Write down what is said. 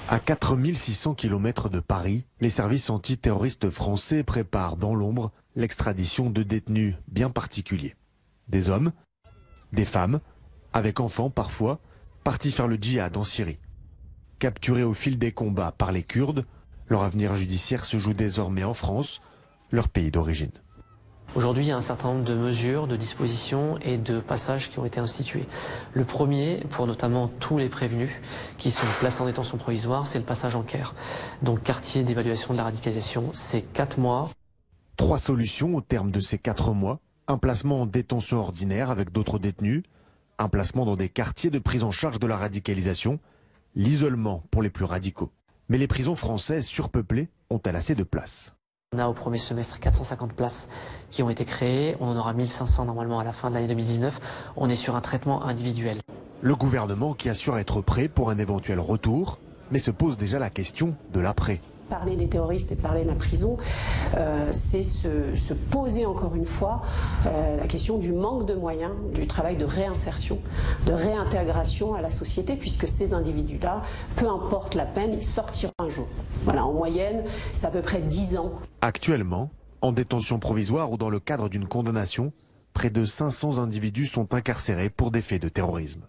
À 4600 km de Paris, les services antiterroristes français préparent dans l'ombre l'extradition de détenus bien particuliers. Des hommes, des femmes, avec enfants parfois, partis faire le djihad en Syrie. Capturés au fil des combats par les Kurdes, leur avenir judiciaire se joue désormais en France, leur pays d'origine. Aujourd'hui, il y a un certain nombre de mesures, de dispositions et de passages qui ont été institués. Le premier, pour notamment tous les prévenus qui sont placés en détention provisoire, c'est le passage en CAIR. Donc quartier d'évaluation de la radicalisation, c'est 4 mois. 3 solutions au terme de ces 4 mois. Un placement en détention ordinaire avec d'autres détenus, un placement dans des quartiers de prise en charge de la radicalisation, l'isolement pour les plus radicaux. Mais les prisons françaises surpeuplées ont-elles assez de place ? On a au premier semestre 450 places qui ont été créées, on en aura 1500 normalement à la fin de l'année 2019. On est sur un traitement individuel. Le gouvernement qui assure être prêt pour un éventuel retour, mais se pose déjà la question de l'après. Parler des terroristes et parler de la prison, c'est se poser encore une fois la question du manque de moyens, du travail de réinsertion, de réintégration à la société, puisque ces individus-là, peu importe la peine, ils sortiront un jour. Voilà, en moyenne, c'est à peu près 10 ans. Actuellement, en détention provisoire ou dans le cadre d'une condamnation, près de 500 individus sont incarcérés pour des faits de terrorisme.